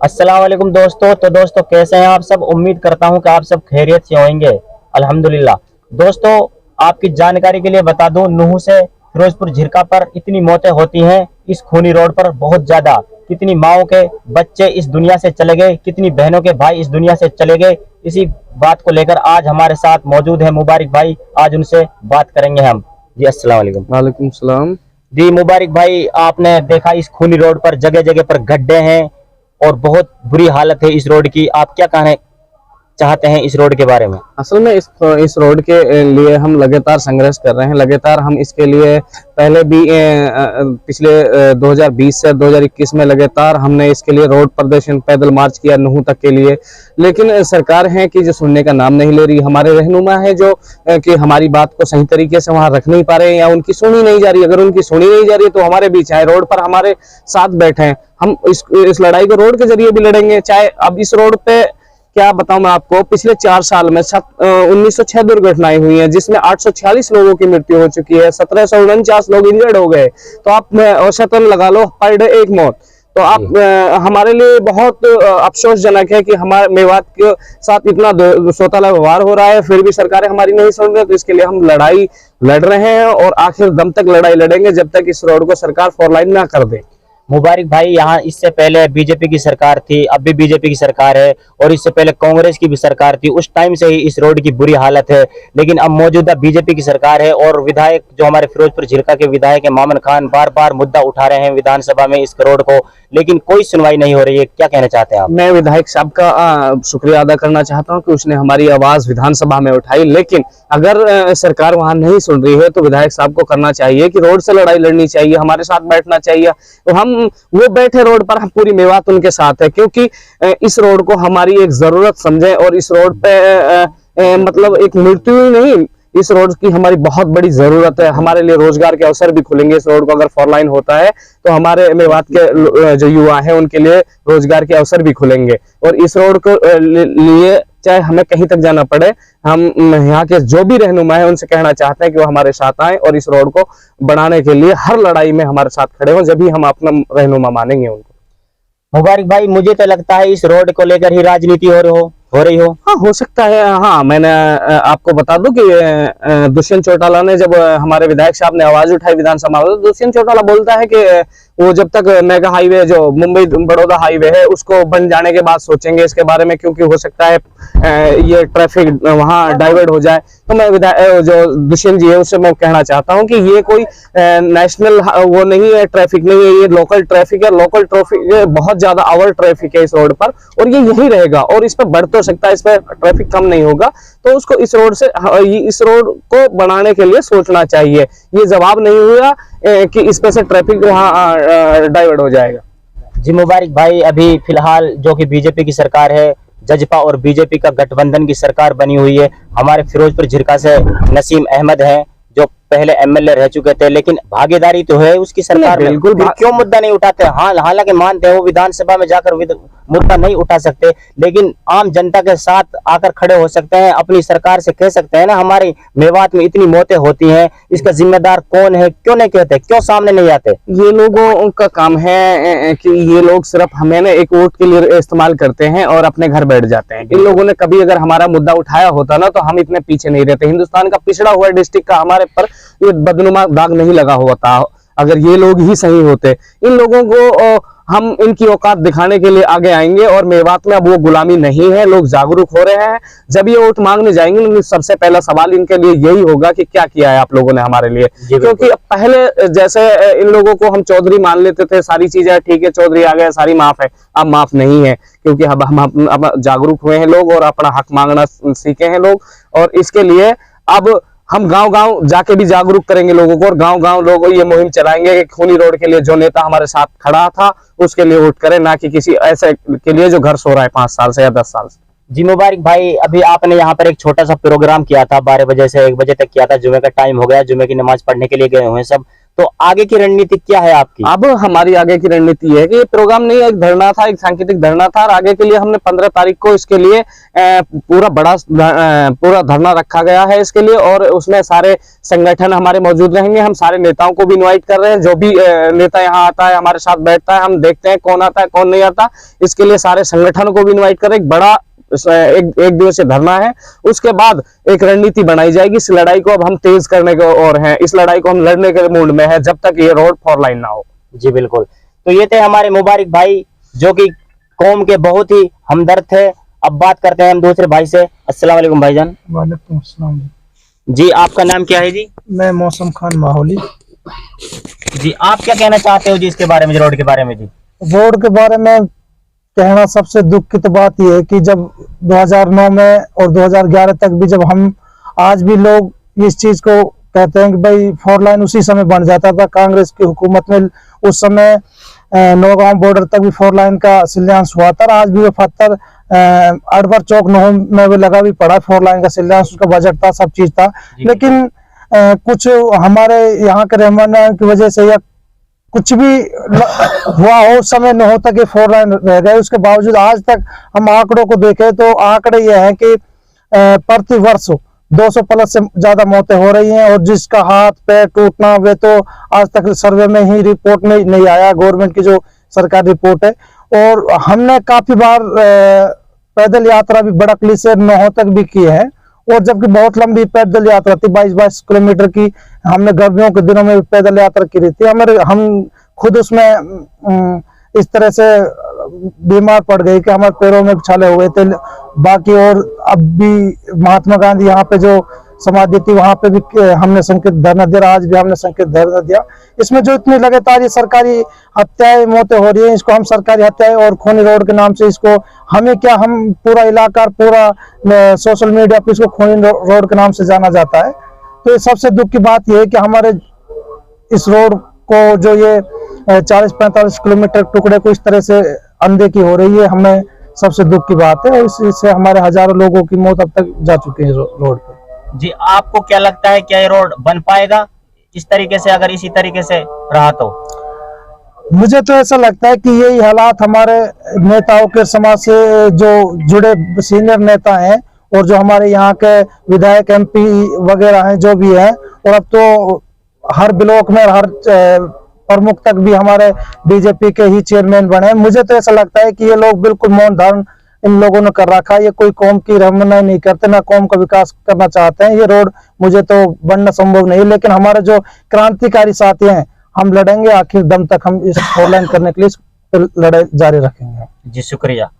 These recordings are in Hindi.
अस्सलाम वालेकुम दोस्तों। तो दोस्तों कैसे हैं आप सब। उम्मीद करता हूं कि आप सब खैरियत से होंगे। अल्हम्दुलिल्लाह। दोस्तों आपकी जानकारी के लिए बता दूं, नूह से फिरोजपुर झिरका पर इतनी मौतें होती हैं इस खूनी रोड पर, बहुत ज्यादा। कितनी माओं के बच्चे इस दुनिया से चले गए, कितनी बहनों के भाई इस दुनिया से चले गए। इसी बात को लेकर आज हमारे साथ मौजूद है मुबारक भाई। आज उनसे बात करेंगे हम। जी अस्सलाम वालेकुम। वालेकुम सलाम। जी मुबारक भाई, आपने देखा इस खूनी रोड पर जगह जगह पर गड्ढे हैं और बहुत बुरी हालत है इस रोड की। आप क्या कहना चाहते हैं इस रोड के बारे में। असल में इस रोड के लिए हम लगातार संघर्ष कर रहे हैं। लगातार हम इसके लिए पहले भी पिछले 2020 से 2021 में लगातार हमने इसके लिए रोड प्रदर्शन पैदल मार्च किया नूह तक के लिए, लेकिन सरकार है कि जो सुनने का नाम नहीं ले रही। हमारे रहनुमा है जो कि हमारी बात को सही तरीके से वहां रख नहीं पा रहे हैं या उनकी सुनी नहीं जा रही। अगर उनकी सुनी नहीं जा रही है तो हमारे बीच आए, रोड पर हमारे साथ बैठे हैं। हम इस लड़ाई को रोड के जरिए भी लड़ेंगे। चाहे अब इस रोड पे क्या बताऊं मैं आपको, पिछले 4 साल में 1906 दुर्घटनाएं हुई हैं, जिसमें 846 लोगों की मृत्यु हो चुकी है, 1749 लोग इंजर्ड हो गए। तो आप औसतन लगा लो पर डे एक मौत। तो आप हमारे लिए बहुत अफसोसजनक है कि हमारे मेवात के साथ इतना सोताला व्यवहार हो रहा है, फिर भी सरकारें हमारी नहीं सुन रही। तो इसके लिए हम लड़ाई लड़ रहे हैं और आखिर दम तक लड़ाई लड़ेंगे जब तक इस रोड को सरकार 4 लाइन ना कर दे। मुबारक भाई, यहाँ इससे पहले बीजेपी की सरकार थी, अब भी बीजेपी की सरकार है, और इससे पहले कांग्रेस की भी सरकार थी। उस टाइम से ही इस रोड की बुरी हालत है, लेकिन अब मौजूदा बीजेपी की सरकार है और विधायक जो हमारे फिरोजपुर झिरका के विधायक है मामन खान, बार बार मुद्दा उठा रहे हैं विधानसभा में इस रोड को, लेकिन कोई सुनवाई नहीं हो रही है। क्या कहना चाहते हैं आप। मैं विधायक साहब का शुक्रिया अदा करना चाहता हूं कि उसने हमारी आवाज विधानसभा में उठाई, लेकिन अगर सरकार वहां नहीं सुन रही है तो विधायक साहब को करना चाहिए कि रोड से लड़ाई लड़नी चाहिए, हमारे साथ बैठना चाहिए। तो हम वो बैठे रोड पर, हम पूरी मेवात उनके साथ है, क्योंकि इस रोड को हमारी एक जरूरत समझे और इस रोड पे मतलब एक मृत्यु ही नहीं, इस रोड की हमारी बहुत बड़ी जरूरत है। हमारे लिए रोजगार के अवसर भी खुलेंगे इस रोड को अगर 4 लाइन होता है, तो हमारे मेवात के जो युवा हैं उनके लिए रोजगार के अवसर भी खुलेंगे। और इस रोड को लिए चाहे हमें कहीं तक जाना पड़े, हम यहाँ के जो भी रहनुमा है उनसे कहना चाहते हैं कि वो हमारे साथ आए और इस रोड को बढ़ाने के लिए हर लड़ाई में हमारे साथ खड़े हों, जब भी हम अपना रहनुमा मानेंगे उनको। मुबारक भाई, मुझे तो लगता है इस रोड को लेकर ही राजनीति हो रही हो। हाँ, हो सकता है। हाँ, मैंने आपको बता दूं कि दुष्यंत चौटाला ने जब हमारे विधायक साहब ने आवाज उठाई विधानसभा में, तो दुष्यंत चौटाला बोलता है कि वो जब तक मेगा हाईवे जो मुंबई बड़ौदा हाईवे है उसको बन जाने के बाद सोचेंगे इसके बारे में, क्योंकि हो सकता है ये ट्रैफिक वहां डाइवर्ट हो जाए। तो मैं विधायक जो दुष्यंत जी है उससे मैं कहना चाहता हूँ कि ये कोई नेशनल वो नहीं है, ट्रैफिक नहीं है, ये लोकल ट्रैफिक है। लोकल ट्रैफिक बहुत ज्यादा आवर ट्रैफिक है इस रोड पर, और ये यही रहेगा और इस पर बढ़ तो सकता है, इस पर ट्रैफिक कम नहीं होगा। तो उसको इस रोड को बनाने के लिए सोचना चाहिए। ये जवाब नहीं हुआ कि इस पे से ट्रैफिक वहां डाइवर्ट हो जाएगा। जी मुबारक भाई, अभी फिलहाल जो कि बीजेपी की सरकार है, जजपा और बीजेपी का गठबंधन की सरकार बनी हुई है। हमारे फिरोजपुर झिरका से नसीम अहमद हैं जो पहले एमएलए रह चुके थे, लेकिन भागीदारी तो है उसकी सरकार में, बिल्कुल। क्यों मुद्दा नहीं उठाते। हालांकि मानते हैं वो विधानसभा में जाकर मुद्दा नहीं उठा सकते, लेकिन आम जनता के साथ आकर खड़े हो सकते हैं, अपनी सरकार से कह सकते हैं ना हमारी मेवात में इतनी मौतें होती हैं, इसका जिम्मेदार कौन है। क्यों नहीं कहते, क्यों सामने नहीं आते। ये लोगों का काम है कि ये लोग सिर्फ हमें ना एक वोट के लिए इस्तेमाल करते हैं और अपने घर बैठ जाते हैं। इन लोगों ने कभी अगर हमारा मुद्दा उठाया होता ना, तो हम इतने पीछे नहीं रहते। हिंदुस्तान का पिछड़ा हुआ डिस्ट्रिक्ट का हमारे पर ये बदनुमा दाग नहीं लगा हुआ था अगर ये लोग ही सही होते। इन लोगों को हम इनकी औकात दिखाने के लिए आगे आएंगे और मेवात में अब वो गुलामी नहीं है। लोग जागरूक हो रहे हैं। जब ये वोट मांगने जाएंगे, सबसे पहला सवाल इनके लिए यही होगा कि क्या किया है आप लोगों ने हमारे लिए। क्योंकि पहले जैसे इन लोगों को हम चौधरी मान लेते थे, सारी चीजें ठीक है, चौधरी आ गए, सारी माफ है। अब माफ नहीं है, क्योंकि अब हम जागरूक हुए हैं लोग और अपना हक मांगना सीखे हैं लोग। और इसके लिए अब हम गांव-गांव जाके भी जागरूक करेंगे लोगों को, और गांव-गांव लोग ये मुहिम चलाएंगे कि खूनी रोड के लिए जो नेता हमारे साथ खड़ा था उसके लिए वोट करें, ना कि किसी ऐसे के लिए जो घर सो रहा है 5 साल से या 10 साल से। जी मुबारक भाई, अभी आपने यहाँ पर एक छोटा सा प्रोग्राम किया था, 12 बजे से 1 बजे तक किया था। जुमे का टाइम हो गया, जुमे की नमाज पढ़ने के लिए गए हुए सब। तो आगे की रणनीति क्या है आपकी? अब हमारी आगे की रणनीति है कि ये प्रोग्राम नहीं, एक धरना था, एक सांकेतिक धरना था, और आगे के लिए हमने 15 तारीख को इसके लिए पूरा धरना रखा गया है इसके लिए, और उसमें सारे संगठन हमारे मौजूद रहेंगे। हम सारे नेताओं को भी इनवाइट कर रहे हैं, जो भी नेता यहाँ आता है हमारे साथ बैठता है, हम देखते हैं कौन आता है कौन नहीं आता। इसके लिए सारे संगठनों को भी इन्वाइट कर रहे हैं। एक बड़ा एक दिवसीय धरना है, उसके बाद एक रणनीति बनाई जाएगी। इस लड़ाई को अब हम तेज करने के और हैं, इस लड़ाई को हम लड़ने के मूड में है जब तक ये रोड 4 लाइन ना हो। जी बिल्कुल। तो ये थे हमारे मुबारक भाई, जो कि कौम के बहुत ही हमदर्द थे। अब बात करते हैं हम दूसरे भाई से। अस्सलाम वालेकुम भाईजान। वालेकुम अस्सलाम। जी आपका नाम क्या है जी? मैं मौसम खान माहौली। जी आप क्या कहना चाहते हो जी इसके बारे में, रोड के बारे में? जी रोड के बारे में कहना, सबसे दुख की तो बात यह है कि जब 2009 में और 2011 तक भी, जब हम आज भी लोग इस चीज को कहते हैं कि भाई 4 लाइन उसी समय बन जाता था कांग्रेस की हुकूमत में। उस समय नौगांव बॉर्डर तक भी 4 लाइन का शिलान्यास हुआ था। आज भी वो पत्थर अडबर चौक में भी लगा भी पड़ा 4 लाइन का शिलान्यास, उसका बजट था, सब चीज था। लेकिन कुछ हमारे यहाँ के रहमान की वजह से या कुछ भी हुआ हो, उस समय न होता कि 4 लाइन रह गए। उसके बावजूद आज तक हम आंकड़ों को देखें तो आंकड़े ये हैं कि प्रति वर्ष 200 प्लस से ज्यादा मौतें हो रही हैं, और जिसका हाथ पैर टूटना वे तो आज तक सर्वे में ही रिपोर्ट में नहीं आया, गवर्नमेंट की जो सरकारी रिपोर्ट है। और हमने काफी बार पैदल यात्रा भी बड़कली से नौहो तक भी की है, और जबकि बहुत लंबी पैदल यात्रा थी, 22-22 किलोमीटर की। हमने गर्मियों के दिनों में पैदल यात्रा की थी। हम खुद उसमें इस तरह से बीमार पड़ गए कि हमारे पैरों में छाले हुए थे। बाकी और अब भी महात्मा गांधी यहाँ पे जो समाधि थी वहां पे भी हमने संकेत धरना दिया, आज भी हमने संकेत धरना दिया। इसमें जो इतनी लगातार ये सरकारी हत्याएं मौतें हो रही है, इसको हम सरकारी हत्याएं और खूनी रोड के नाम से इसको हमें क्या, हम पूरा इलाका पूरा सोशल मीडिया पे इसको खूनी रोड के नाम से जाना जाता है। तो ये सबसे दुख की बात यह है कि हमारे इस रोड को जो ये 40-45 किलोमीटर टुकड़े को इस तरह से अनदेखी हो रही है, हमें सबसे दुख की बात है। और इससे हमारे हजारों लोगों की मौत अब तक जा चुकी है रोड पर। जी आपको क्या लगता है, क्या ये रोड बन पाएगा इस तरीके से, अगर इसी तरीके से रहा तो? मुझे तो ऐसा लगता है कि यही हालात हमारे नेताओं के, समाज से जो जुड़े सीनियर नेता हैं और जो हमारे यहाँ के विधायक MP वगैरह हैं जो भी हैं, और अब तो हर ब्लॉक में हर प्रमुख तक भी हमारे BJP के ही चेयरमैन बने। मुझे तो ऐसा लगता है कि ये लोग बिल्कुल मौन धारण इन लोगों ने कर रखा है। ये कोई कौम की रहनुमाई नहीं करते, ना कौम का विकास करना चाहते हैं। ये रोड मुझे तो बनना संभव नहीं, लेकिन हमारे जो क्रांतिकारी साथी हैं, हम लड़ेंगे आखिर दम तक। हम इस 4 लाइन करने के लिए लड़ाई जारी रखेंगे। जी शुक्रिया।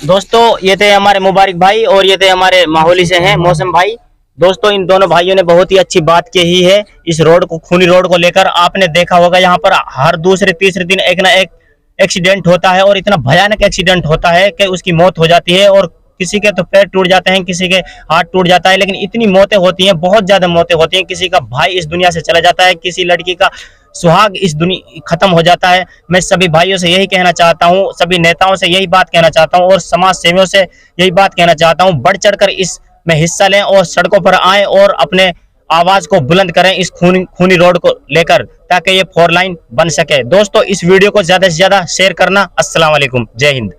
दोस्तों ये थे हमारे मुबारक भाई, और ये थे हमारे माहौली से हैं मौसम भाई। दोस्तों इन दोनों भाइयों ने बहुत ही अच्छी बात कही है इस रोड को, खूनी रोड को लेकर। आपने देखा होगा यहाँ पर हर दूसरे तीसरे दिन एक ना एक एक्सीडेंट होता है, और इतना भयानक एक्सीडेंट होता है कि उसकी मौत हो जाती है, और किसी के तो पैर टूट जाते हैं, किसी के हाथ टूट जाता है। लेकिन इतनी मौतें होती हैं, बहुत ज्यादा मौतें होती हैं। किसी का भाई इस दुनिया से चला जाता है, किसी लड़की का सुहाग इस दुनिया खत्म हो जाता है। मैं सभी भाइयों से यही कहना चाहता हूँ, सभी नेताओं से यही बात कहना चाहता हूँ, और समाज सेवियों से यही बात कहना चाहता हूँ, बढ़ चढ़कर इस में हिस्सा लें और सड़कों पर आएं और अपने आवाज को बुलंद करें इस खूनी रोड को लेकर, ताकि ये 4 लाइन बन सके। दोस्तों इस वीडियो को ज्यादा से ज्यादा शेयर करना। अस्सलाम वालेकुम, जय हिंद।